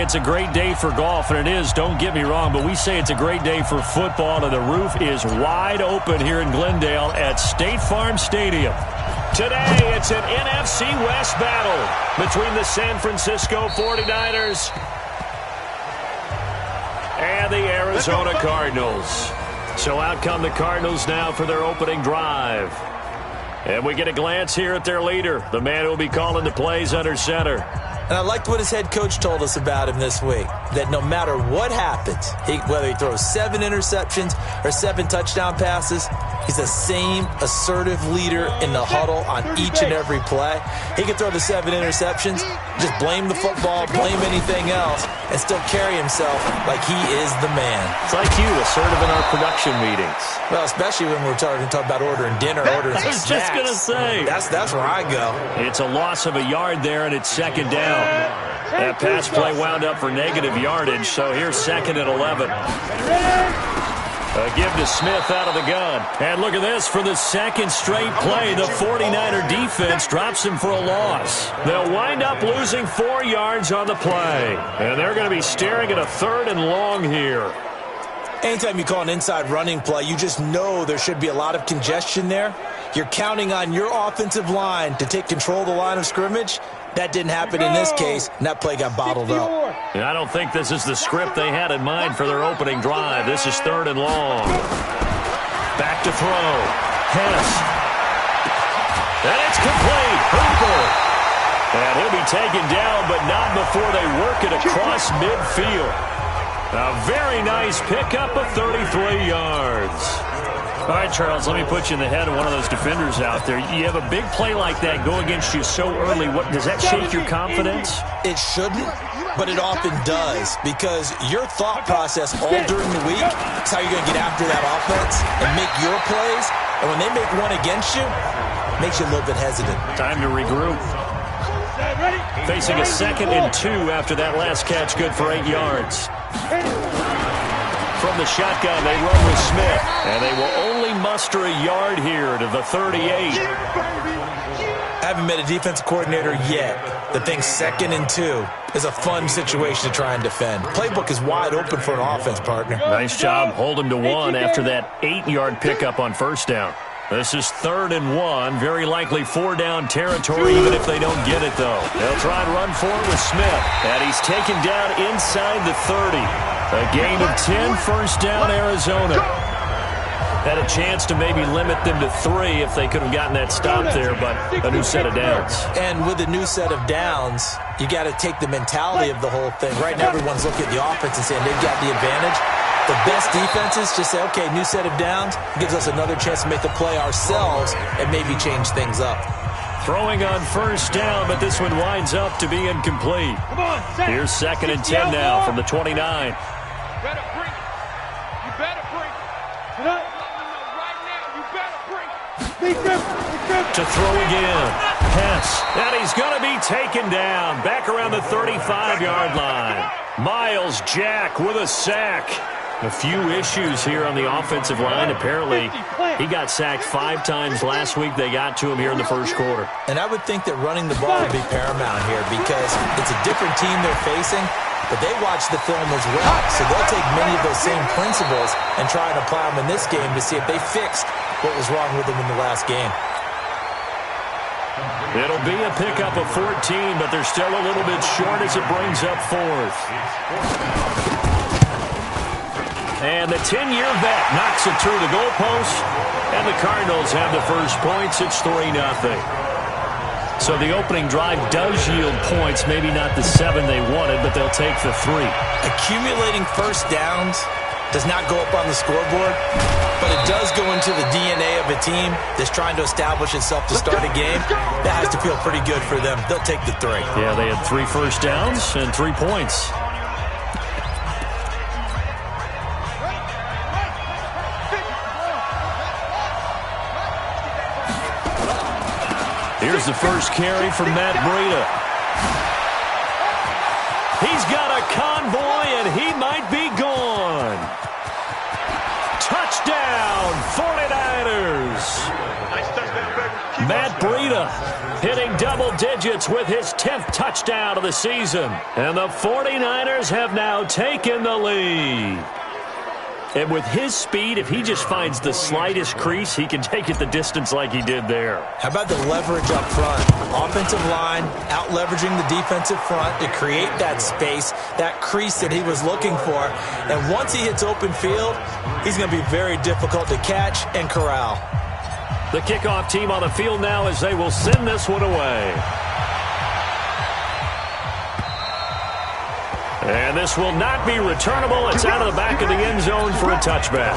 say it's a great day for golf, and it is, don't get me wrong, but we say it's a great day for football, and the roof is wide open here in Glendale at State Farm Stadium. Today, it's an NFC West battle between the San Francisco 49ers and the Arizona Cardinals. So out come the Cardinals now for their opening drive. And we get a glance here at their leader, the man who will be calling the plays under center. And I liked what his head coach told us about him this week, that no matter what happens, whether he throws 7 interceptions or 7 touchdown passes, he's the same assertive leader in the huddle on each and every play. He can throw the 7 interceptions, just blame the football, blame anything else, and still carry himself like he is the man. It's like you, assertive in our production meetings. Well, especially when we're talking about ordering dinner, ordering I was snacks. just going to say. That's where I go. It's a loss of a yard there, and it's second down. That pass play wound up for negative yardage, so here's second and 11. A give to Smith out of the gun. And look at this. For the second straight play, the 49er defense drops him for a loss. They'll wind up losing 4 yards on the play. And they're going to be staring at a 3rd and long here. Anytime you call an inside running play, you just know there should be a lot of congestion there. You're counting on your offensive line to take control of the line of scrimmage. That didn't happen in this case, and that play got bottled up. And I don't think this is the script they had in mind for their opening drive. This is 3rd and long. Back to throw. Hess. And it's complete. Hooper. And he'll be taken down, but not before they work it across midfield. A very nice pickup of 33 yards. All right, Charles, let me put you in the head of one of those defenders out there. You have a big play like that go against you so early. What does that shake your confidence? It shouldn't, but it often does, because your thought process all during the week is how you're going to get after that offense and make your plays. And when they make one against you, it makes you a little bit hesitant. Time to regroup. Facing a 2nd and 2 after that last catch, good for 8 yards. From the shotgun, they run with Smith, and they will only muster a yard here to the 38. I haven't met a defensive coordinator yet that thinks 2nd and 2 is a fun situation to try and defend. Playbook is wide open for an offense, partner. Nice job. Hold him to 1 after that 8-yard pickup on 1st down. This is 3rd and 1, very likely 4-down territory, even if they don't get it, though. They'll try and run for it with Smith, and he's taken down inside the 30. A gain of 10, 1st down, Arizona. Had a chance to maybe limit them to 3 if they could have gotten that stop there, but a new set of downs. And with a new set of downs, you got to take the mentality of the whole thing. Right now, everyone's looking at the offense and saying they've got the advantage. The best defenses just say, okay, new set of downs, gives us another chance to make a play ourselves and maybe change things up. Throwing on 1st down, but this one winds up to be incomplete. Here's 2nd and 10 now from the 29. You better bring. You better bring. Right now, you better bring. To throw again. Hess. And he's going to be taken down. Back around the 35-yard line. Miles Jack with a sack. A few issues here on the offensive line. Apparently, he got sacked 5 times last week. They got to him here in the 1st quarter. And I would think that running the ball would be paramount here because it's a different team they're facing, but they watch the film as well. So they'll take many of those same principles and try and apply them in this game to see if they fixed what was wrong with them in the last game. It'll be a pickup of 14, but they're still a little bit short as it brings up 4th. And the 10-year vet knocks it through the goalpost, and the Cardinals have the first points. It's 3-0. So the opening drive does yield points, maybe not the 7 they wanted, but they'll take the 3. Accumulating 1st downs does not go up on the scoreboard, but it does go into the DNA of a team that's trying to establish itself to start a game. That has to feel pretty good for them. They'll take the 3. Yeah, they had 3 first downs and 3 points. Here's the first carry from Matt Breida. He's got a convoy, and he might be gone. Touchdown, 49ers. Nice touchdown. Matt Breida hitting double digits with his 10th touchdown of the season. And the 49ers have now taken the lead. And with his speed, if he just finds the slightest crease, he can take it the distance like he did there. How about the leverage up front? Offensive line out-leveraging the defensive front to create that space, that crease that he was looking for. And once he hits open field, he's going to be very difficult to catch and corral. The kickoff team on the field now as they will send this one away. And this will not be returnable. It's out of the back of the end zone for a touchback.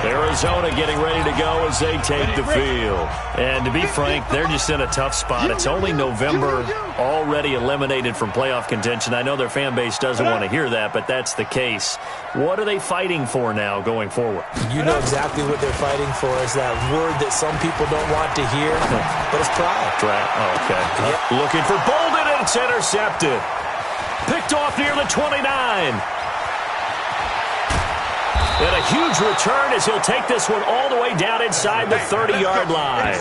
Arizona getting ready to go as they take the field. And to be frank, they're just in a tough spot. It's only November, already eliminated from playoff contention. I know their fan base doesn't want to hear that, but that's the case. What are they fighting for now going forward? You know exactly what they're fighting for. Is that word that some people don't want to hear, but it's pride. Oh, okay. Yep. Looking for Bolden, and it's intercepted. Picked off near the 29. And a huge return as he'll take this one all the way down inside the 30-yard line.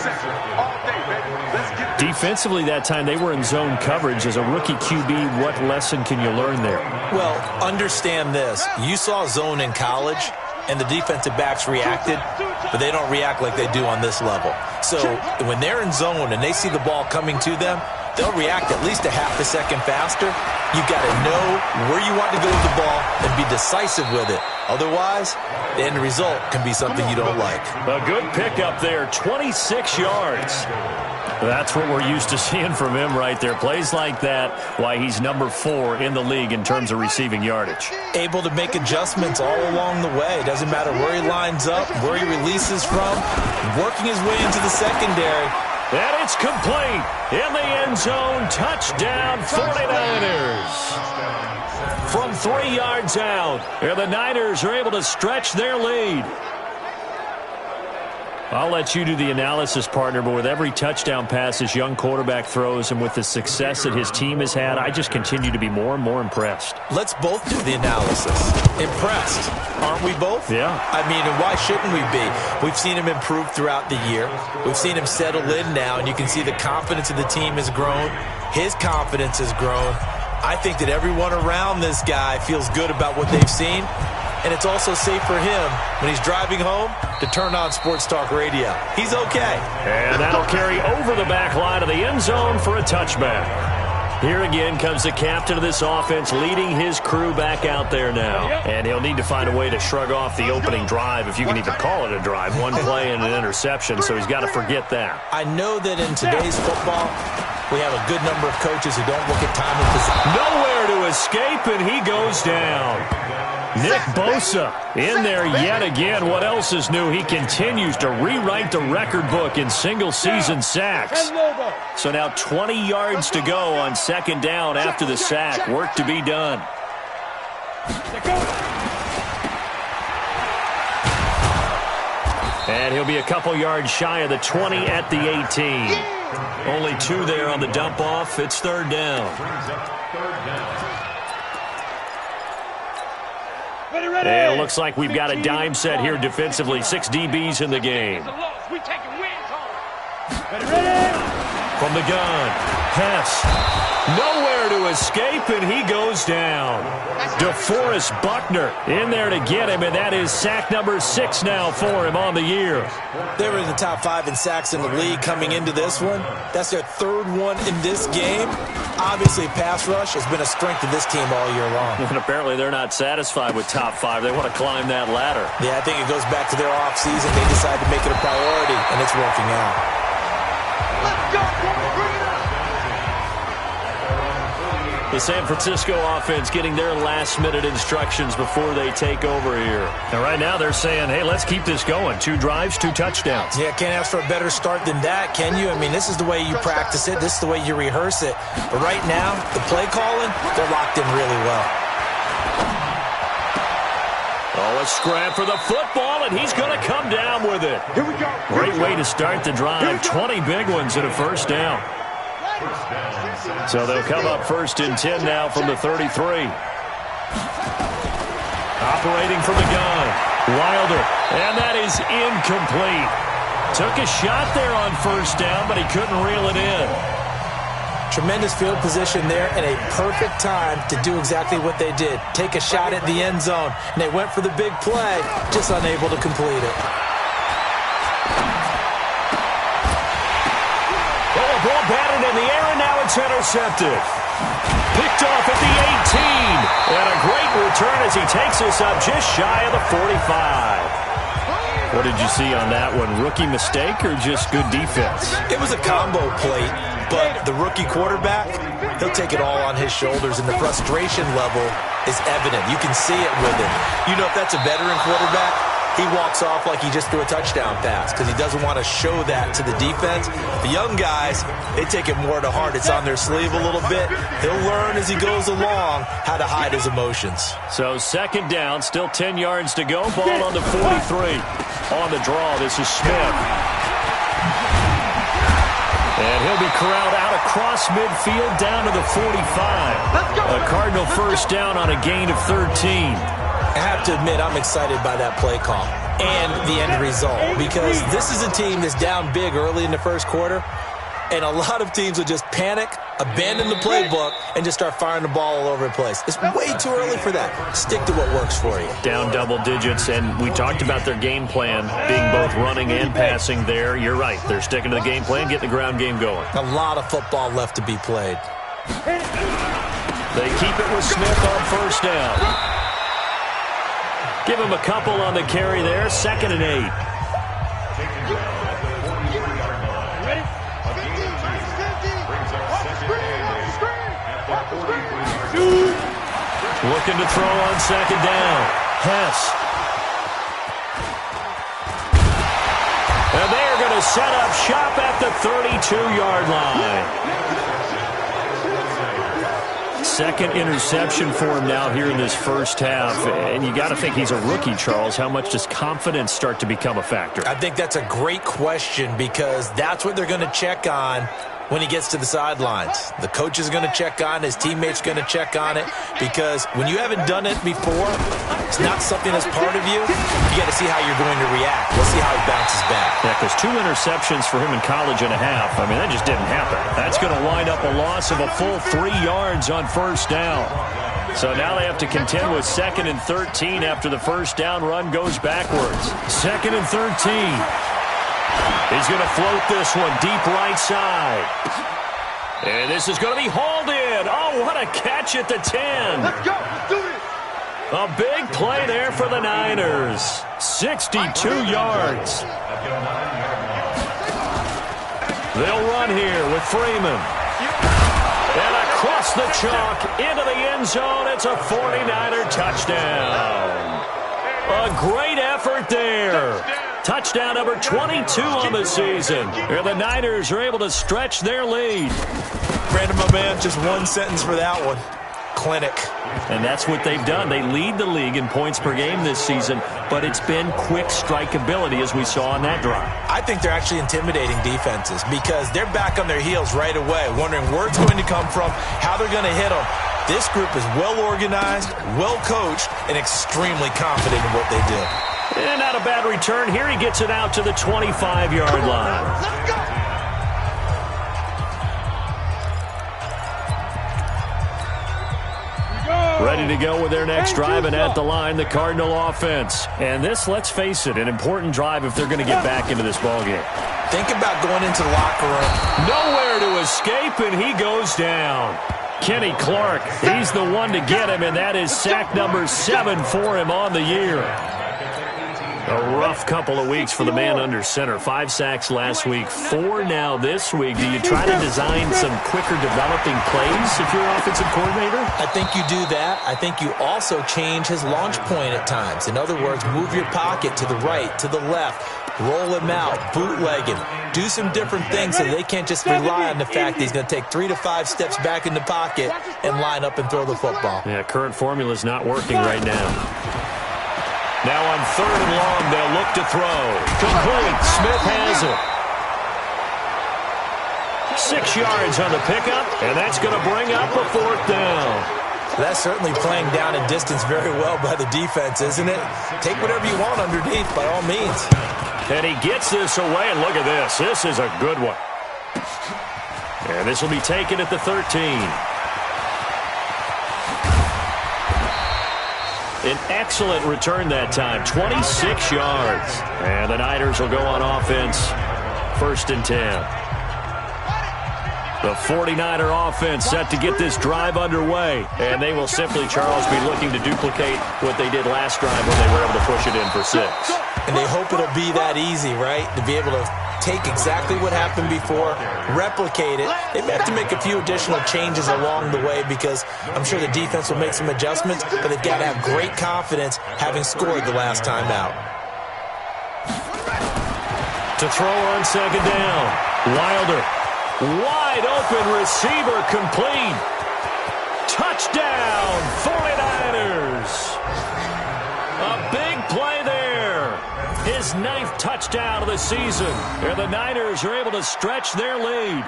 Defensively that time, they were in zone coverage. As a rookie QB, what lesson can you learn there? Well, understand this. You saw zone in college, and the defensive backs reacted, but they don't react like they do on this level. So when they're in zone and they see the ball coming to them, they'll react at least a half a second faster. You've got to know where you want to go with the ball and be decisive with it. Otherwise, the end result can be something you don't like. A good pickup there, 26 yards. That's what we're used to seeing from him right there. Plays like that, why he's number 4 in the league in terms of receiving yardage. Able to make adjustments all along the way. Doesn't matter where he lines up, where he releases from, working his way into the secondary. And it's complete in the end zone. Touchdown 49ers. From 3 yards out, and the Niners are able to stretch their lead. I'll let you do the analysis, partner, but with every touchdown pass this young quarterback throws and with the success that his team has had, I just continue to be more and more impressed. Let's both do the analysis. Impressed, aren't we both? Yeah. I mean, and why shouldn't we be? We've seen him improve throughout the year. We've seen him settle in now, and you can see the confidence of the team has grown. His confidence has grown. I think that everyone around this guy feels good about what they've seen. And it's also safe for him when he's driving home to turn on Sports Talk Radio. He's okay. And that'll carry over the back line of the end zone for a touchback. Here again comes the captain of this offense leading his crew back out there now. And he'll need to find a way to shrug off the opening drive, if you can even call it a drive. One play and an interception, so he's got to forget that. I know that in today's football, we have a good number of coaches who don't look at time and position. Nowhere to escape, and he goes down. Nick Bosa in there yet again. What else is new? He continues to rewrite the record book in single-season sacks. So now 20 yards to go on second down after the sack. Work to be done. And he'll be a couple yards shy of the 20 at the 18. Only 2 there on the dump-off. It's third down. And it looks like we've got a dime set here defensively. 6 DBs in the game. From the gun, Hess. Nowhere to escape, and he goes down. DeForest Buckner in there to get him, and that is sack number 6 now for him on the year. They were in the top 5 in sacks in the league coming into this one. That's their 3rd one in this game. Obviously, pass rush has been a strength of this team all year long. And apparently they're not satisfied with top 5. They want to climb that ladder. Yeah, I think it goes back to their offseason. They decided to make it a priority, and it's working out. Let's go, The San Francisco offense getting their last-minute instructions before they take over here. And right now they're saying, hey, let's keep this going. 2 drives, 2 touchdowns. Yeah, can't ask for a better start than that, can you? I mean, this is the way you practice it. This is the way you rehearse it. But right now, the play calling, they're locked in really well. Oh, a scrap for the football, and he's going to come down with it. Here we go. Great way to start the drive. 20 big ones and a first down. So they'll come up 1st and 10 now from the 33. Operating from the gun. Wilder, and that is incomplete. Took a shot there on first down, but he couldn't reel it in. Tremendous field position there and a perfect time to do exactly what they did. Take a shot at the end zone, and they went for the big play, just unable to complete it. Oh, a ball batted in the air, and now it's intercepted. Picked off at the 18. And a great return as he takes us up just shy of the 45. What did you see on that one? Rookie mistake or just good defense? It was a combo plate, but the rookie quarterback, he'll take it all on his shoulders, and the frustration level is evident. You can see it with him. You know, if that's a veteran quarterback, he walks off like he just threw a touchdown pass because he doesn't want to show that to the defense. The young guys, they take it more to heart. It's on their sleeve a little bit. He'll learn as he goes along how to hide his emotions. So second down, still 10 yards to go. Ball on the 43. On the draw, this is Smith. And he'll be corralled out across midfield down to the 45. A Cardinal first down on a gain of 13. I have to admit, I'm excited by that play call and the end result because this is a team that's down big early in the first quarter, and a lot of teams will just panic, abandon the playbook, and just start firing the ball all over the place. It's way too early for that. Stick to what works for you. Down double digits, and we talked about their game plan being both running and passing there. You're right. They're sticking to the game plan, getting the ground game going. A lot of football left to be played. They keep it with Smith on first down. Give him a couple on the carry there. 2nd and 8. Looking to throw on second down. Hess. And they are going to set up shop at the 32-yard line. Second interception for him now here in this first half. And you got to think he's a rookie, Charles. How much does confidence start to become a factor? I think that's a great question because that's what they're going to check on when he gets to the sidelines. The coach is going to check on it. His teammates going to check on it because when you haven't done it before, it's not something that's part of you. You got to see how you're going to react. We'll see how he bounces back. Yeah, because 2 interceptions for him in college and a half. I mean, that just didn't happen. That's going to wind up a loss of a full 3 yards on first down. So now they have to contend with 2nd and 13 after the first down run goes backwards. 2nd and 13. He's going to float this one deep right side. And this is going to be hauled in. Oh, what a catch at the 10. Let's go. Let's do this. A big play there for the Niners. 62 yards. They'll run here with Freeman. And across the chalk into the end zone. It's a 49er touchdown. A great effort there. Touchdown number 22 on the season. And the Niners are able to stretch their lead. Brandon, my man, just one sentence for that one. Clinic. And that's what they've done. They lead the league in points per game this season, but it's been quick strike ability as we saw on that drive. I think they're actually intimidating defenses because they're back on their heels right away, wondering where it's going to come from, how they're going to hit them. This group is well organized, well coached, and extremely confident in what they do. And not a bad return. Here he gets it out to the 25-yard line. Let's go. Ready to go with their next drive, and at the line, the Cardinal offense. And this, let's face it, an important drive if they're going to get back into this ballgame. Think about going into the locker room. Nowhere to escape, and he goes down. Kenny Clark, he's the one to get him, and that is sack number 7 for him on the year. A rough couple of weeks for the man under center. 5 sacks last week, 4 now this week. Do you try to design some quicker developing plays if you're an offensive coordinator? I think you do that. I think you also change his launch point at times. In other words, move your pocket to the right, to the left, roll him out, bootleg him. Do some different things so they can't just rely on the fact that he's going to take 3 to 5 steps back in the pocket and line up and throw the football. Yeah, current formula is not working right now. Now on 3rd and long, they'll look to throw. Complete. Smith has it. 6 yards on the pickup, and that's going to bring up a 4th down. That's certainly playing down and distance very well by the defense, isn't it? Take whatever you want underneath, by all means. And he gets this away, and look at this. This is a good one. And this will be taken at the 13. An excellent return that time, 26 yards. And the Niners will go on offense, 1st and 10. The 49er offense set to get this drive underway. And they will simply, Charles, be looking to duplicate what they did last drive when they were able to push it in for 6. And they hope it'll be that easy, right? To be able to take exactly what happened before, replicate it. They may have to make a few additional changes along the way because I'm sure the defense will make some adjustments, but they've got to have great confidence having scored the last time out. To throw on 2nd down. Wilder. Wide open receiver complete. Touchdown, 49ers. A big play there. His 9th touchdown of the season. And the Niners are able to stretch their lead.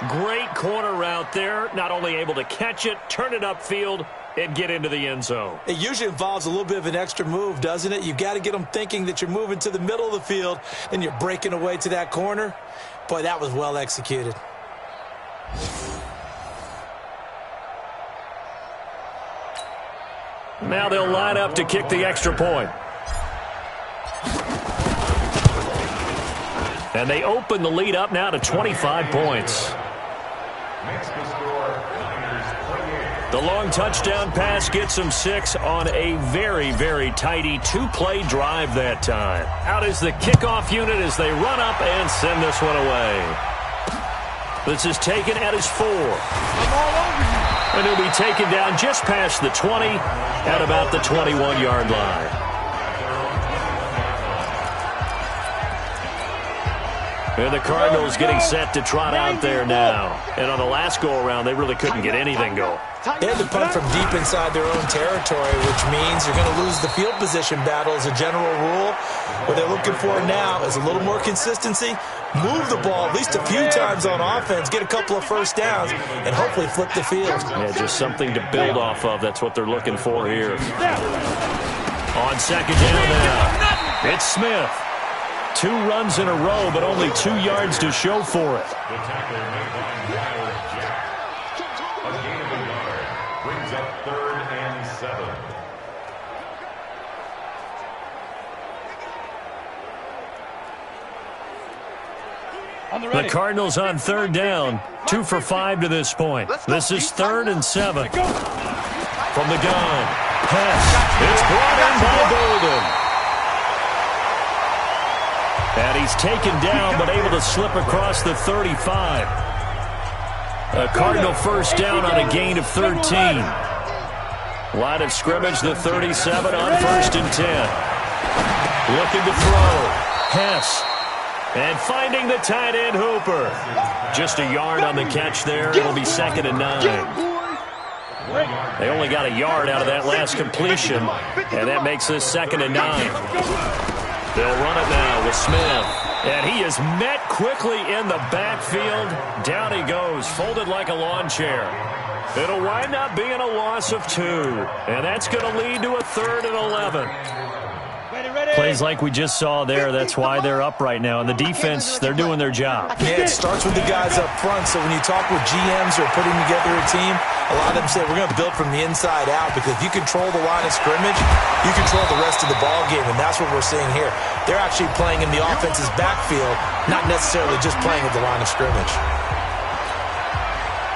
Great corner route there. Not only able to catch it, turn it upfield, and get into the end zone. It usually involves a little bit of an extra move, doesn't it? You've got to get them thinking that you're moving to the middle of the field, and you're breaking away to that corner. Boy, that was well executed. Now they'll line up to kick the extra point. And they open the lead up now to 25 points. The long touchdown pass gets them 6 on a very, very tidy 2-play drive that time. Out is the kickoff unit as they run up and send this one away. This is taken at his 4. And he'll be taken down just past the 20 at about the 21-yard line. And the Cardinals getting set to trot out there now. And on the last go-around, they really couldn't get anything going. They had to punt from deep inside their own territory, which means you're going to lose the field position battle as a general rule. What they're looking for now is a little more consistency, move the ball at least a few times on offense, get a couple of first downs, and hopefully flip the field. Yeah, just something to build off of. That's what they're looking for here. On 2nd down now, it's Smith. 2 runs in a row, but only 2 yards to show for it. The tackle made by Myles Jack. A gain of a yard brings up 3rd and 7. The Cardinals on 3rd down, 2 for 5 to this point. This is 3rd and 7. From the gun, pass. It's brought in by Golden. And he's taken down, but able to slip across the 35. A Cardinal first down on a gain of 13. Line of scrimmage, the 37 on 1st and 10. Looking to throw. Hess. And finding the tight end, Hooper. Just a yard on the catch there. It'll be 2nd and 9. They only got a yard out of that last completion, and that makes this 2nd and 9. They'll run it now with Smith. And he is met quickly in the backfield. Down he goes, folded like a lawn chair. It'll wind up being a loss of 2. And that's going to lead to a 3rd and 11. Plays like we just saw there. That's why they're up right now. And the defense, they're doing their job. Yeah, it starts with the guys up front. So when you talk with GMs who are putting together a team, a lot of them say we're going to build from the inside out, because if you control the line of scrimmage, you control the rest of the ball game, and that's what we're seeing here. They're actually playing in the offense's backfield, not necessarily just playing at the line of scrimmage.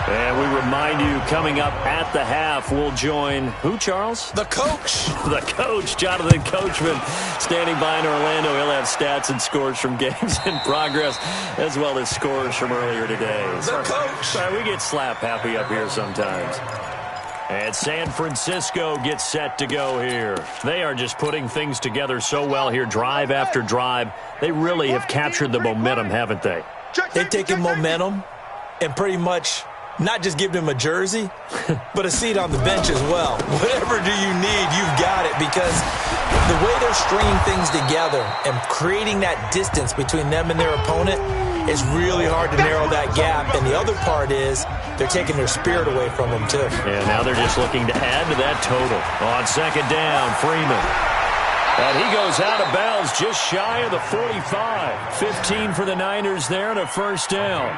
And we remind you, coming up at the half, we'll join who, Charles? The coach. The coach, Jonathan Coachman, standing by in Orlando. He'll have stats and scores from games in progress, as well as scores from earlier today. The coach. Sorry, we get slap happy up here sometimes. And San Francisco gets set to go here. They are just putting things together so well here, drive after drive. They really have captured the momentum, haven't they? They've taken momentum and pretty much not just give him a jersey, but a seat on the bench as well. Whatever do you need, you've got it, because the way they're stringing things together and creating that distance between them and their opponent is really hard to narrow that gap. And the other part is they're taking their spirit away from them, too. And now they're just looking to add to that total. On 2nd down, Freeman. And he goes out of bounds just shy of the 45. 15 for the Niners there and a first down.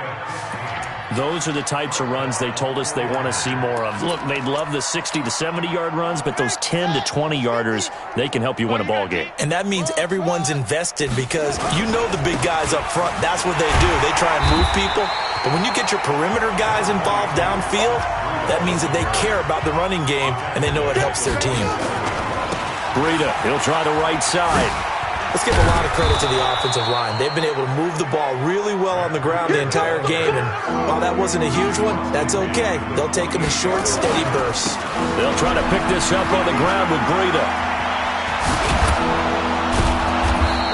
Those are the types of runs they told us they want to see more of. Look, they'd love the 60 to 70-yard runs, but those 10 to 20-yarders, they can help you win a ball game. And that means everyone's invested because you know the big guys up front, that's what they do. They try and move people. But when you get your perimeter guys involved downfield, that means that they care about the running game and they know it helps their team. Breida, he'll try the right side. Let's give a lot of credit to the offensive line. They've been able to move the ball really well on the ground the entire game, and while that wasn't a huge one, that's okay. They'll take them in short, steady bursts. They'll try to pick this up on the ground with Breida.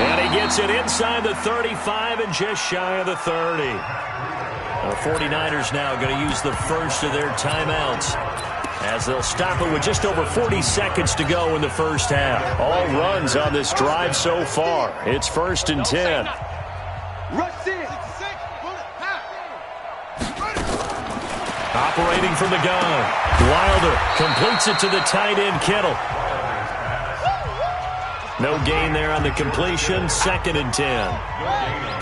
And he gets it inside the 35 and just shy of the 30. The 49ers now going to use the first of their timeouts, as they'll stop it with just over 40 seconds to go in the first half. All runs on this drive so far. It's 1st and 10. Operating from the gun. Wilder completes it to the tight end, Kittle. No gain there on the completion. 2nd and 10.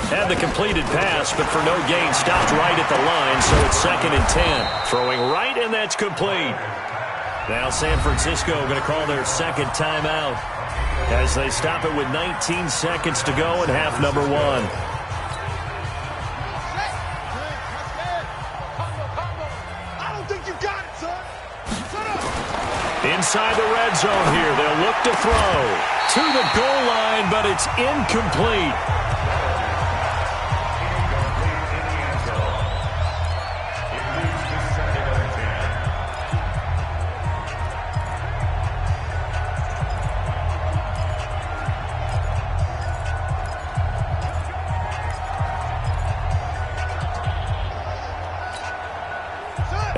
Had the completed pass, but for no gain, stopped right at the line, so it's 2nd and 10. Throwing right, and that's complete. Now San Francisco going to call their second timeout as they stop it with 19 seconds to go in half number 1. I don't think you got it, son. Shut up. Inside the red zone here, they'll look to throw to the goal line, but it's incomplete.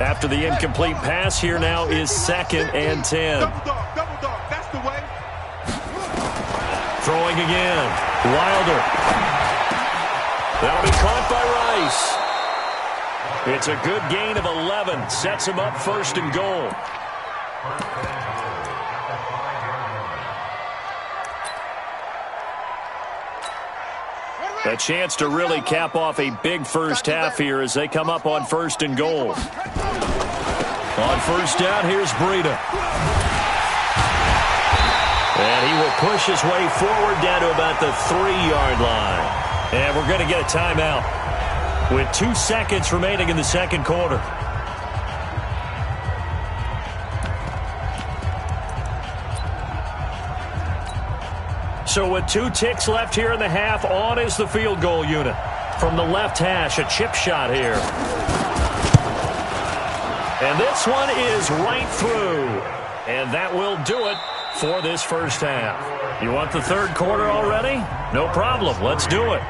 After the incomplete pass, here now is 2nd and 10. Double dog, that's the way. Throwing again. Wilder. That'll be caught by Rice. It's a good gain of 11. Sets him up 1st and goal. A chance to really cap off a big first half here as they come up on 1st and goal. On 1st down, here's Breida. And he will push his way forward down to about the 3-yard line. And we're going to get a timeout with 2 seconds remaining in the second quarter. So with 2 ticks left here in the half, on is the field goal unit. From the left hash, a chip shot here. And this one is right through. And that will do it for this first half. You want the third quarter already? No problem. Let's do it.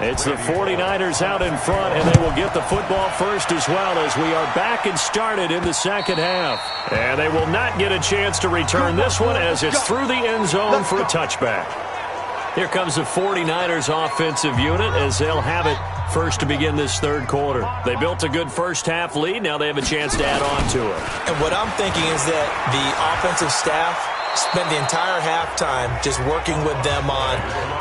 It's the 49ers out in front, and they will get the football first as well as we are back and started in the second half. And they will not get a chance to return this one as it's through the end zone for a touchback. Here comes the 49ers offensive unit as they'll have it first to begin this third quarter. They built a good first half lead. Now they have a chance to add on to it. And what I'm thinking is that the offensive staff spent the entire halftime just working with them on,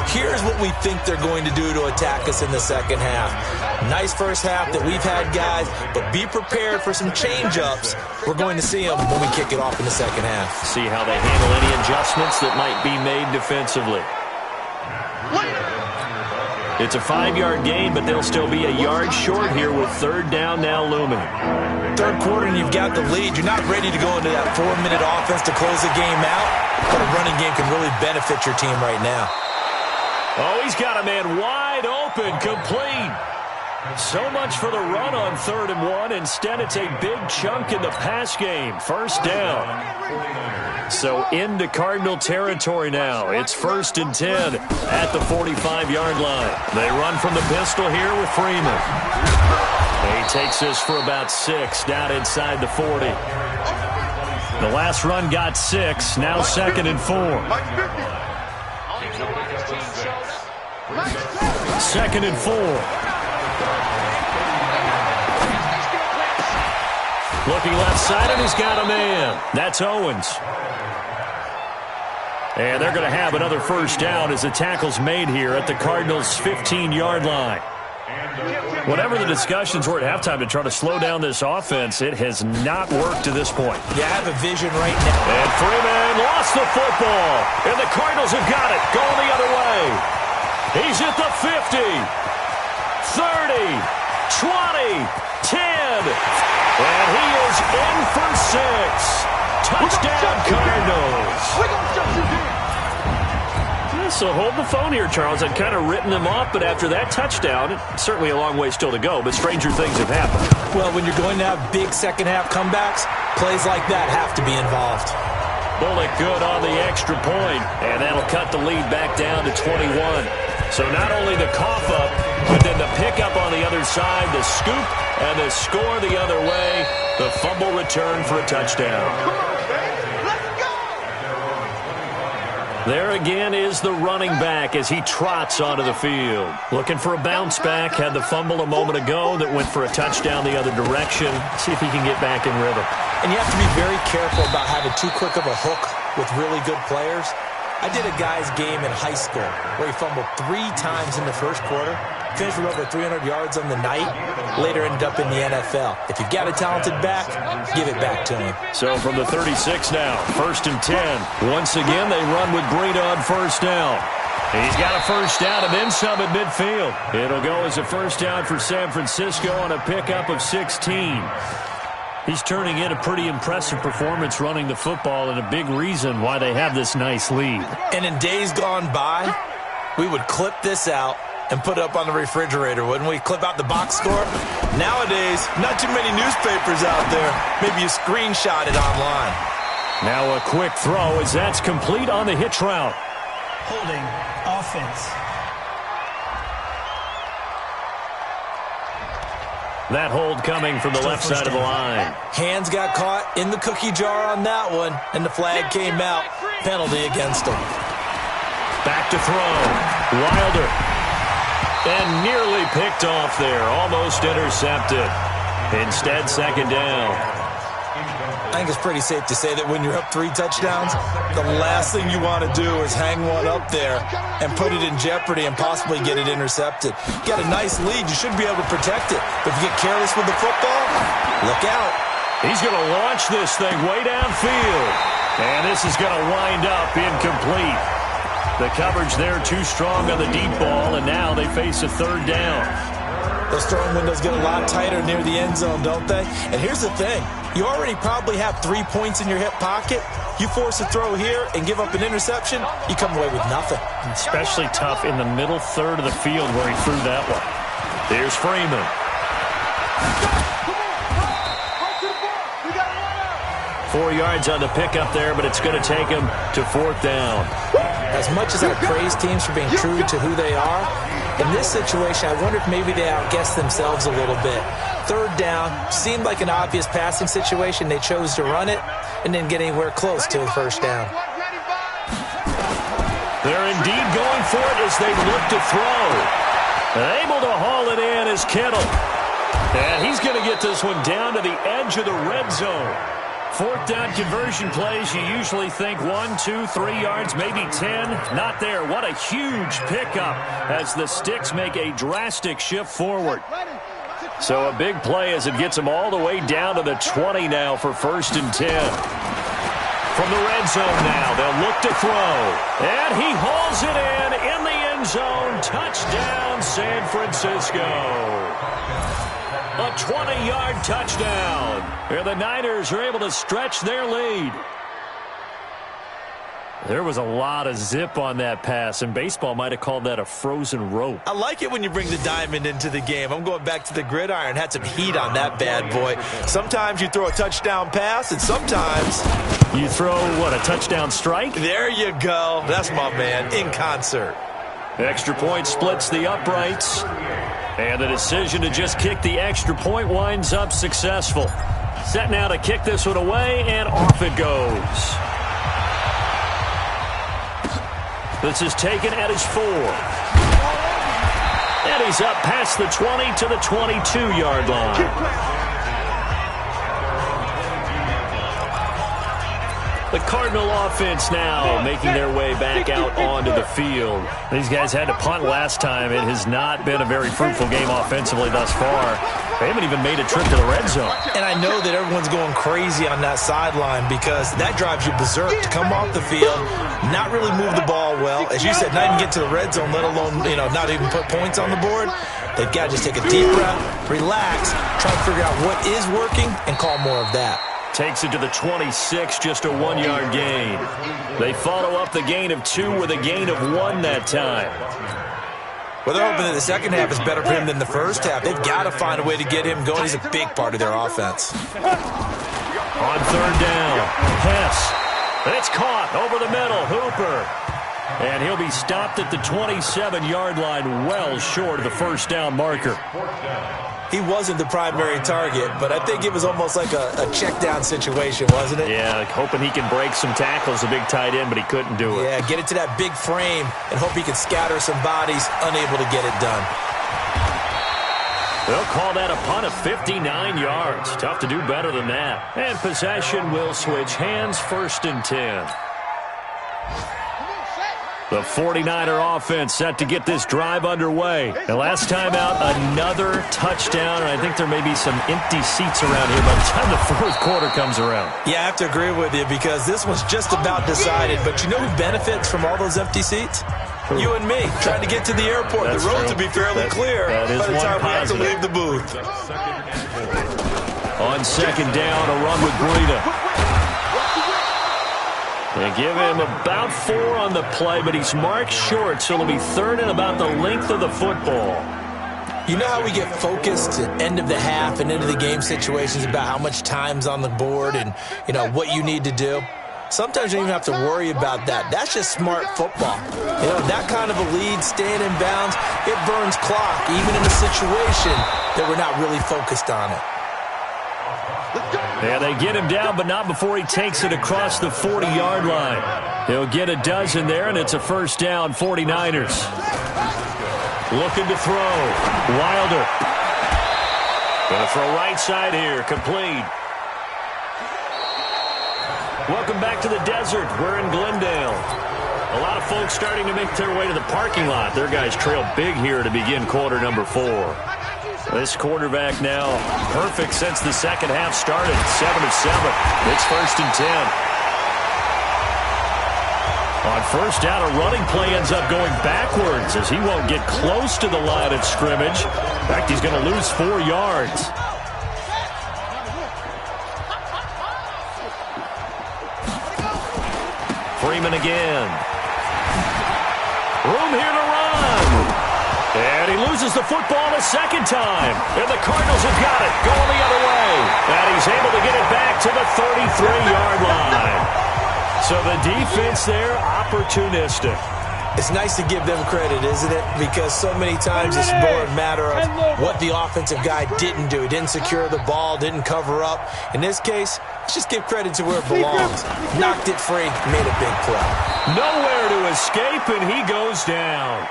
here's what we think they're going to do to attack us in the second half. Nice first half that we've had, guys, but be prepared for some change-ups. We're going to see them when we kick it off in the second half. See how they handle any adjustments that might be made defensively. It's a 5-yard gain, but they'll still be a yard short here with 3rd down now looming. Third quarter and you've got the lead. You're not ready to go into that 4-minute offense to close the game out, but a running game can really benefit your team right now. Oh, he's got a man wide open, complete. So much for the run on 3rd and 1. Instead, it's a big chunk in the pass game. First down. So into Cardinal territory now. It's 1st and 10 at the 45-yard line. They run from the pistol here with Freeman. He takes this for about 6 down inside the 40. The last run got 6. Now 2nd and 4. 2nd and 4. Looking left side, and he's got a man. That's Owens. And they're going to have another first down as the tackle's made here at the Cardinals' 15-yard line. Whatever the discussions were at halftime to try to slow down this offense, it has not worked to this point. Yeah, I have a vision right now. And Freeman lost the football. And the Cardinals have got it. Going the other way. He's at the 50, 30, 20, 10. And he is in for 6. Touchdown, Cardinals. We're going to shut you down. So hold the phone here, Charles. I'd kind of written them off, but after that touchdown, certainly a long way still to go, but stranger things have happened. Well, when you're going to have big second-half comebacks, plays like that have to be involved. Bullock good on the extra point, and that'll cut the lead back down to 21. So not only the cough up, but then the pickup on the other side, the scoop, and the score the other way, the fumble return for a touchdown. There again is the running back as he trots onto the field. Looking for a bounce back. Had the fumble a moment ago that went for a touchdown the other direction. See if he can get back in rhythm. And you have to be very careful about having too quick of a hook with really good players. I did a guy's game in high school where he fumbled 3 times in the first quarter, finished with over 300 yards on the night, later ended up in the NFL. If you've got a talented back, give it back to him. So from the 36 now, 1st and 10. Once again, they run with Breida on first down. He's got a first down and then some at midfield. It'll go as a first down for San Francisco on a pickup of 16. He's turning in a pretty impressive performance running the football and a big reason why they have this nice lead. And in days gone by, we would clip this out and put it up on the refrigerator, wouldn't we? Clip out the box score. Nowadays, not too many newspapers out there. Maybe you screenshot it online. Now a quick throw as that's complete on the hitch route. Holding offense. That hold coming from the left side of the line. Hands got caught in the cookie jar on that one, and the flag came out. Penalty against him. Back to throw. Wilder. And nearly picked off there. Almost intercepted. Instead, second down. I think it's pretty safe to say that when you're up 3 touchdowns, the last thing you want to do is hang one up there and put it in jeopardy and possibly get it intercepted. You got a nice lead. You should be able to protect it. But if you get careless with the football, look out. He's going to launch this thing way downfield. And this is going to wind up incomplete. The coverage there too strong on the deep ball, and now they face a third down. Those throwing windows get a lot tighter near the end zone, don't they? And here's the thing. You already probably have 3 points in your hip pocket. You force a throw here and give up an interception, you come away with nothing. Especially tough in the middle third of the field where he threw that one. Here's Freeman. 4 yards on the pickup there, but it's going to take him to 4th down. As much as I praise teams for being true to who they are, in this situation, I wonder if maybe they outguessed themselves a little bit. 3rd down, seemed like an obvious passing situation. They chose to run it and didn't get anywhere close to the first down. They're indeed going for it as they look to throw. Able to haul it in is Kittle. And he's going to get this one down to the edge of the red zone. 4th down conversion plays, you usually think 1, 2, 3 yards, maybe 10. Not there. What a huge pickup as the Sticks make a drastic shift forward. So a big play as it gets them all the way down to the 20 now for 1st and 10. From the red zone now, they'll look to throw. And he hauls it in the end zone. Touchdown, San Francisco. A 20-yard touchdown. And the Niners are able to stretch their lead. There was a lot of zip on that pass, and baseball might have called that a frozen rope. I like it when you bring the diamond into the game. I'm going back to the gridiron. Had some heat on that bad boy. Sometimes you throw a touchdown pass, and sometimes you throw, what, a touchdown strike? There you go. That's my man, in concert. Extra point splits the uprights. And the decision to just kick the extra point winds up successful. Set now to kick this one away, and off it goes. This is taken at his 4. And he's up past the 20 to the 22-yard line. The Cardinal offense now making their way back out onto the field. These guys had to punt last time. It has not been a very fruitful game offensively thus far. They haven't even made a trip to the red zone. And I know that everyone's going crazy on that sideline because that drives you berserk to come off the field, not really move the ball well. As you said, not even get to the red zone, let alone, not even put points on the board. They've got to just take a deep breath, relax, try to figure out what is working, and call more of that. Takes it to the 26, just a 1-yard gain. They follow up the gain of 2 with a gain of 1 that time. Well, they're hoping that the second half is better for him than the first half. They've got to find a way to get him going. He's a big part of their offense. On third down, Hess. And it's caught over the middle, Hooper. And he'll be stopped at the 27-yard line, well short of the first down marker. He wasn't the primary target, but I think it was almost like a check-down situation, wasn't it? Yeah, hoping he can break some tackles, a big tight end, but he couldn't do it. Yeah, get it to that big frame and hope he can scatter some bodies, unable to get it done. They'll call that a punt of 59 yards. Tough to do better than that. And possession will switch hands, 1st and 10. The 49er offense set to get this drive underway. And last time out, another touchdown. And I think there may be some empty seats around here by the time the fourth quarter comes around. Yeah, I have to agree with you because this one's just about decided. But you know who benefits from all those empty seats? You and me, trying to get to the airport. That's the road true. to be fairly clear by the time we have to leave the booth. On second down, a run with Breida. They give him about 4 on the play, but he's marked short, so it'll be 3rd and about the length of the football. You know how we get focused at end of the half and into the game situations about how much time's on the board and, what you need to do? Sometimes you don't even have to worry about that. That's just smart football. That kind of a lead, staying in bounds, it burns clock, even in a situation that we're not really focused on it. Yeah, they get him down, but not before he takes it across the 40-yard line. He'll get a dozen there, and it's a first down, 49ers. Looking to throw. Wilder. Going to throw right side here, complete. Welcome back to the desert. We're in Glendale. A lot of folks starting to make their way to the parking lot. Their guys trail big here to begin quarter number 4. This quarterback now perfect since the second half started. 7 of 7. It's 1st and 10. On first down, a running play ends up going backwards as he won't get close to the line of scrimmage. In fact, he's going to lose 4 yards. Freeman again. Room here to run. And he loses the football a second time. And the Cardinals have got it, going the other way. And he's able to get it back to the 33-yard line. So the defense there, opportunistic. It's nice to give them credit, isn't it? Because so many times it's more a matter of what the offensive guy didn't do. He didn't secure the ball, didn't cover up. In this case, let's just give credit to where it belongs. Knocked it free, made a big play. Nowhere to escape, and he goes down.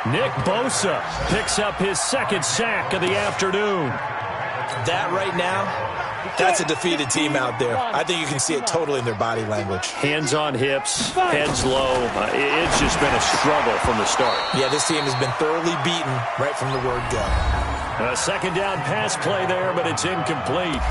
Nick Bosa picks up his 2nd sack of the afternoon. That right now, that's a defeated team out there. I think you can see it totally in their body language. Hands on hips, heads low. It's just been a struggle from the start. Yeah, this team has been thoroughly beaten right from the word go. A second down pass play there, but it's incomplete.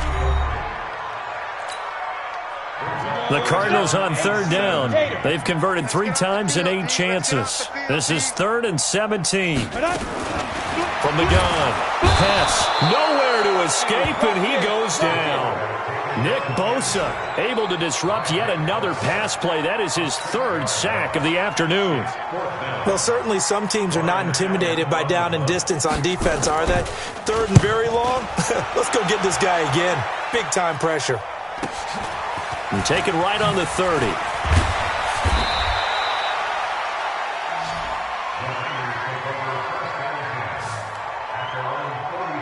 The Cardinals on third down. They've converted 3 times in 8 chances. This is 3rd and 17. From the gun, Hess, nowhere to escape, and he goes down. Nick Bosa able to disrupt yet another pass play. That is his 3rd sack of the afternoon. Well, certainly some teams are not intimidated by down and distance on defense, are they? 3rd and very long? Let's go get this guy again. Big-time pressure. And take it right on the 30.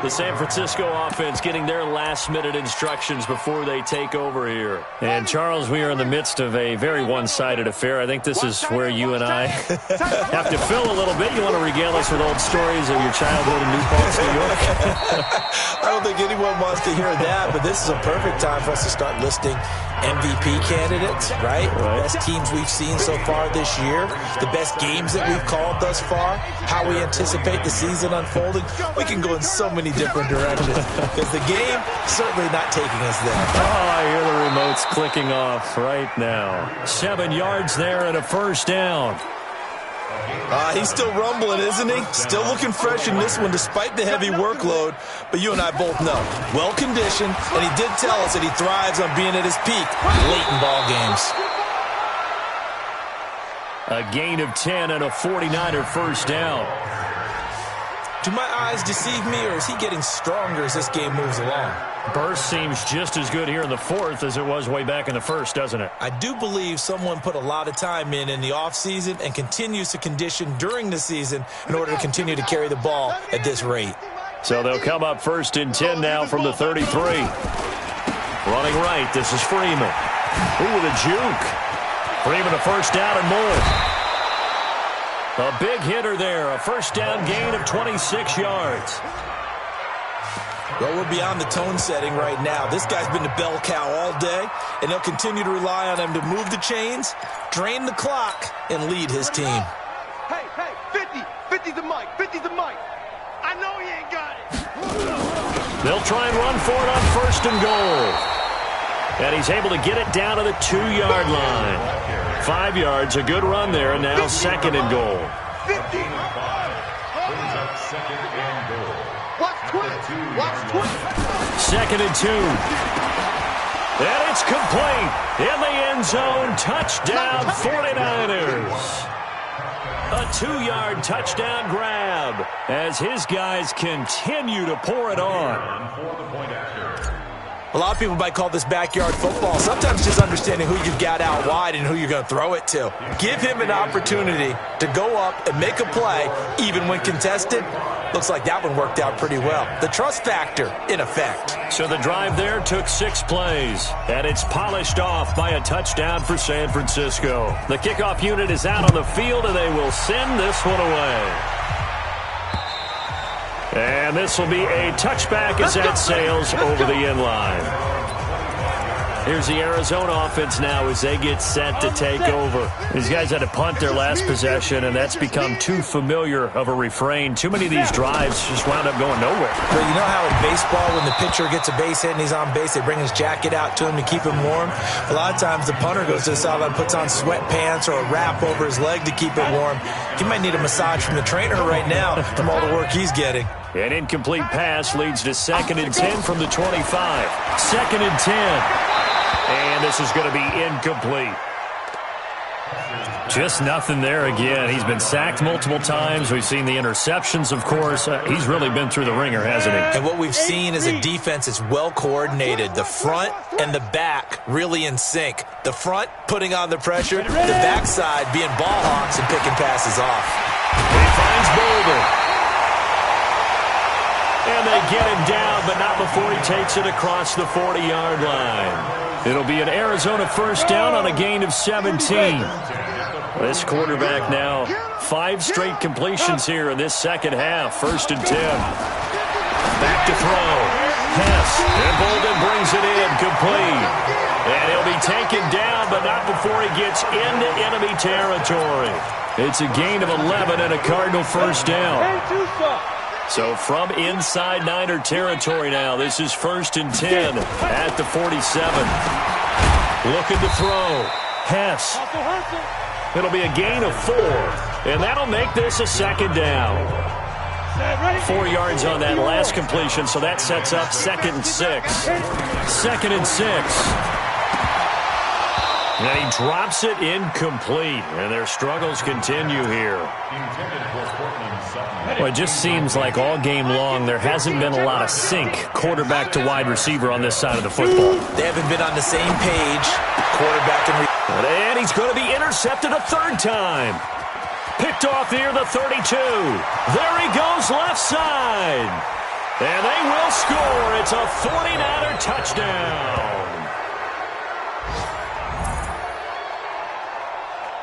The San Francisco offense getting their last-minute instructions before they take over here. And, Charles, we are in the midst of a very one-sided affair. I think this is where you and I have to fill a little bit. You want to regale us with old stories of your childhood in New Paltz, New York? I don't think anyone wants to hear that, but this is a perfect time for us to start listing MVP candidates, right? Best teams we've seen so far this year, the best games that we've called thus far, how we anticipate the season unfolding. We can go in so many different directions because the game certainly not taking us there. Oh, I hear the remotes clicking off right now. 7 yards there and a first down. He's still rumbling, isn't he? Still looking fresh in this one despite the heavy workload. But you and I both know, well-conditioned, and he did tell us that he thrives on being at his peak late in ball games. A gain of 10 and a 49er first down. Do my eyes deceive me, or is he getting stronger as this game moves along? Burst seems just as good here in the fourth as it was way back in the first, doesn't it? I do believe someone put a lot of time in the offseason and continues to condition during the season in order to continue to carry the ball at this rate. So they'll come up 1st and 10 now from the 33. Running right, this is Freeman. Ooh, with a juke. Freeman a first down and more. A big hitter there, a first down gain of 26 yards. Well, we're beyond the tone setting right now. This guy's been the bell cow all day, and they'll continue to rely on him to move the chains, drain the clock, and lead his team. Hey, 50's the mic, 50's the mic. I know he ain't got it. They'll try and run for it on 1st and goal. And he's able to get it down to the 2-yard line. 5 yards, a good run there, and now 2nd and goal. 50. Brings up 2nd and goal. Watch Twitch. Watch Twitch. 2nd and 2. And it's complete. In the end zone, touchdown 49ers. A 2-yard touchdown grab as his guys continue to pour it on. A lot of people might call this backyard football. Sometimes just understanding who you've got out wide and who you're going to throw it to. Give him an opportunity to go up and make a play, even when contested. Looks like that one worked out pretty well. The trust factor in effect. So the drive there took 6 plays, and it's polished off by a touchdown for San Francisco. The kickoff unit is out on the field, and they will send this one away. And this will be a touchback as that sails over the end line. Here's the Arizona offense now as they get set to take over. These guys had to punt their last possession, and that's become too familiar of a refrain. Too many of these drives just wound up going nowhere. But you know how in baseball, when the pitcher gets a base hit and he's on base, they bring his jacket out to him to keep him warm? A lot of times the punter goes to the sideline, puts on sweatpants or a wrap over his leg to keep it warm. He might need a massage from the trainer right now from all the work he's getting. An incomplete pass leads to 2nd and 10 from the 25. 2nd and 10. And this is going to be incomplete. Just nothing there again. He's been sacked multiple times. We've seen the interceptions, of course. He's really been through the ringer, hasn't he? And what we've seen is a defense that's well coordinated. The front and the back really in sync. The front putting on the pressure, the backside being ball hawks and picking passes off. He finds Boulder. And they get him down, but not before he takes it across the 40-yard line. It'll be an Arizona first down on a gain of 17. This quarterback now 5 straight completions here in this second half. 1st and 10. Back to throw. Hess. And Bolden brings it in complete. And he'll be taken down, but not before he gets into enemy territory. It's a gain of 11 and a Cardinal first down. So from inside Niner territory now, this is 1st and 10 at the 47. Looking to throw. Hess. It'll be a gain of 4, and that'll make this a 2nd down. 4 yards on that last completion, so that sets up 2nd and 6. 2nd and 6. And he drops it incomplete, and their struggles continue here. Well, it just seems like all game long there hasn't been a lot of sync quarterback to wide receiver on this side of the football. They haven't been on the same page, quarterback and he's going to be intercepted a 3rd time. Picked off near the 32. There he goes left side. And they will score. It's a 49er touchdown.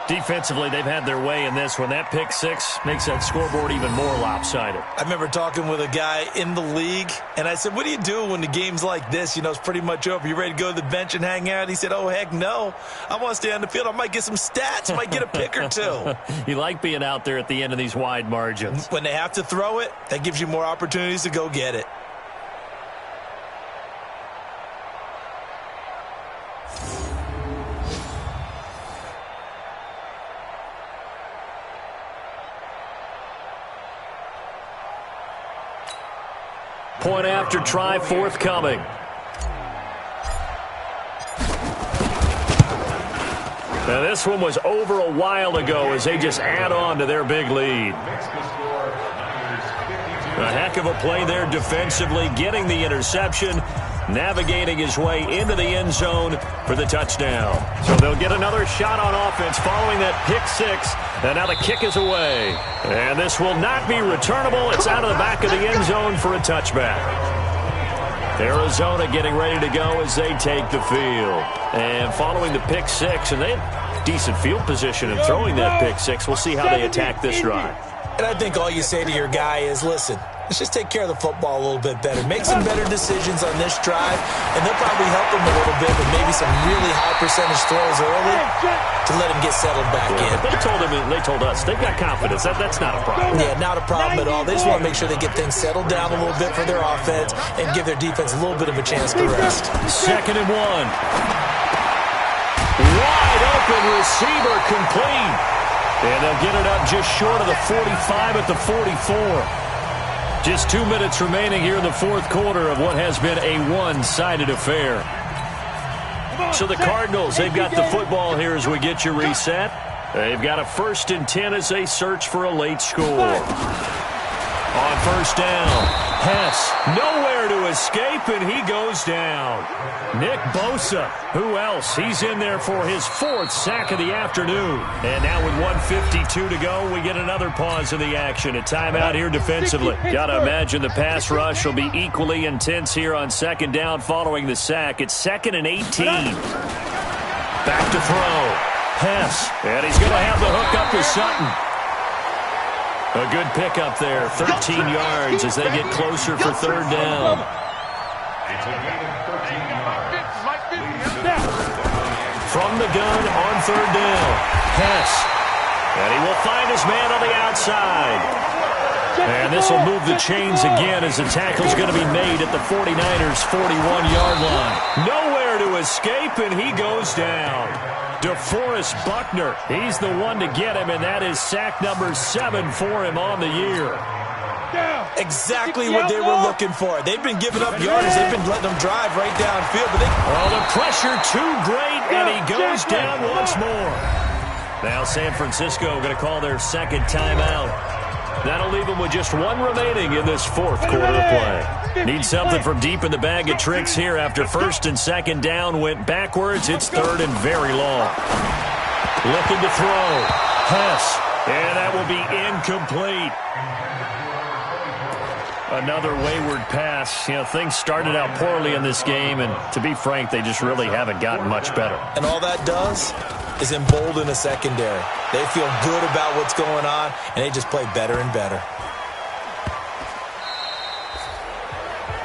Defensively, they've had their way in this one. That pick six makes that scoreboard even more lopsided. I remember talking with a guy in the league, and I said, what do you do when the game's like this? You know, it's pretty much over. You ready to go to the bench and hang out? He said, oh, heck no. I want to stay on the field. I might get some stats. I might get a pick or two. You like being out there at the end of these wide margins. When they have to throw it, that gives you more opportunities to go get it. Point after try forthcoming. Now this one was over a while ago as they just add on to their big lead. A heck of a play there defensively, getting the interception, navigating his way into the end zone for the touchdown. So they'll get another shot on offense following that pick six. And now the kick is away. And this will not be returnable. It's out of the back of the end zone for a touchback. Arizona getting ready to go as they take the field. And following the pick six, and they have decent field position in throwing that pick six. We'll see how they attack this drive. And I think all you say to your guy is, listen, let's just take care of the football a little bit better. Make some better decisions on this drive, and they'll probably help him a little bit with maybe some really high percentage throws early to let him get settled back in. But they told us they've got confidence. That's not a problem. Yeah, not a problem at all. They just want to make sure they get things settled down a little bit for their offense and give their defense a little bit of a chance to rest. 2nd and 1. Wide open receiver complete. And they'll get it up just short of the 45 at the 44. Just 2 minutes remaining here in the fourth quarter of what has been a one-sided affair. So the Cardinals, they've got the football here as we get you reset. They've got a 1st and 10 as they search for a late score. On 1st down, Hess nowhere to escape, and he goes down. Nick Bosa, who else? He's in there for his 4th sack of the afternoon. And now with 1:52 to go, we get another pause in the action. A timeout here defensively. Got to imagine the pass rush will be equally intense here on 2nd down following the sack. It's 2nd and 18. Back to throw. Hess, and he's going to have the hook up to Sutton. A good pickup there, 13 yards as they get closer for 3rd down. It's a gain of 13 yards. From the gun on 3rd down, Hess. And he will find his man on the outside. And this will move the chains again as the tackle's going to be made at the 49ers' 41-yard line. Nowhere to escape, and he goes down. DeForest Buckner, he's the one to get him, and that is sack number 7 for him on the year. Exactly what they were looking for. They've been giving up yardage. They've been letting them drive right downfield. But the pressure too great, and he goes down once more. Now San Francisco going to call their 2nd timeout. That'll leave them with just 1 remaining in this 4th quarter of play. Need something from deep in the bag of tricks here after 1st and 2nd down went backwards. It's 3rd and very long. Looking to throw. Hess. And that will be incomplete. Another wayward pass. You know, things started out poorly in this game, and to be frank, they just really haven't gotten much better. And all that does is embolden a secondary. They feel good about what's going on, and they just play better and better.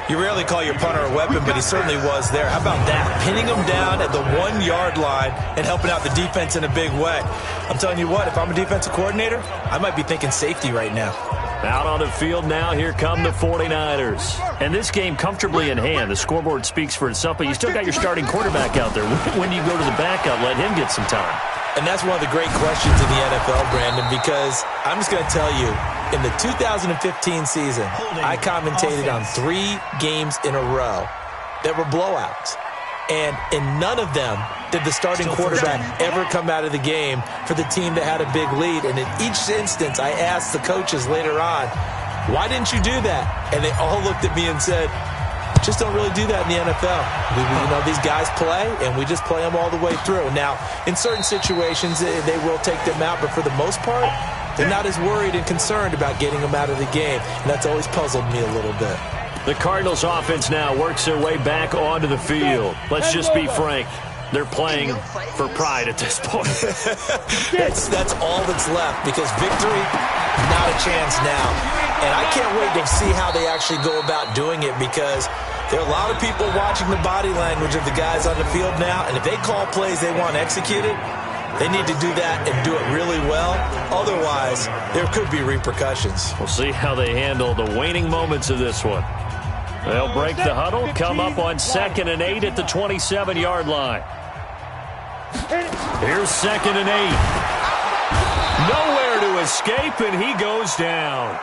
You rarely call your punter a weapon, but he certainly was there. How about that? Pinning him down at the 1-yard line and helping out the defense in a big way. I'm telling you what, if I'm a defensive coordinator, I might be thinking safety right now. Out on the field now, here come the 49ers. And this game comfortably in hand. The scoreboard speaks for itself, but you still got your starting quarterback out there. When do you go to the backup, let him get some time? And that's one of the great questions in the NFL, Brandon, because I'm just going to tell you, in the 2015 season, I commentated on 3 games in a row that were blowouts. And in none of them did the starting quarterback ever come out of the game for the team that had a big lead. And in each instance, I asked the coaches later on, why didn't you do that? And they all looked at me and said, just don't really do that in the NFL. These guys play, and we just play them all the way through. Now, in certain situations, they will take them out, but for the most part, they're not as worried and concerned about getting them out of the game. And that's always puzzled me a little bit. The Cardinals offense now works their way back onto the field. Let's just be frank. They're playing for pride at this point. That's all that's left because victory, not a chance now. And I can't wait to see how they actually go about doing it because there are a lot of people watching the body language of the guys on the field now. And if they call plays they want executed, they need to do that and do it really well. Otherwise, there could be repercussions. We'll see how they handle the waning moments of this one. They'll break the huddle, come up on 2nd and 8 at the 27-yard line. Here's 2nd and 8. Nowhere to escape, and he goes down.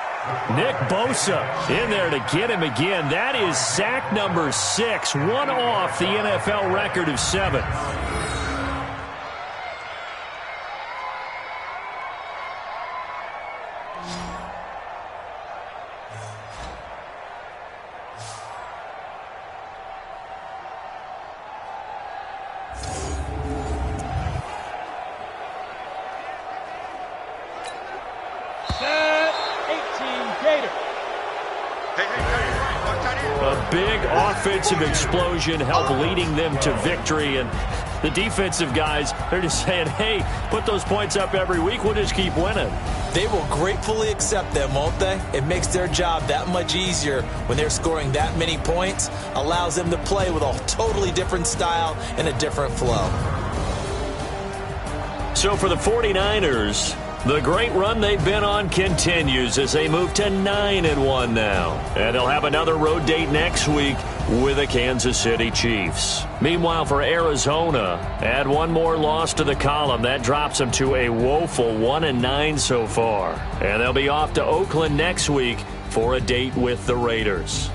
Nick Bosa in there to get him again. That is sack number 6, one off the NFL record of 7. A big offensive explosion helped leading them to victory, and the defensive guys, they're just saying, hey, put those points up every week, we'll just keep winning. They will gratefully accept them, won't they? It makes their job that much easier when they're scoring that many points, allows them to play with a totally different style and a different flow. So for the 49ers, the great run they've been on continues as they move to 9-1 now. And they'll have another road date next week with the Kansas City Chiefs. Meanwhile, for Arizona, add one more loss to the column. That drops them to a woeful 1-9 so far. And they'll be off to Oakland next week for a date with the Raiders.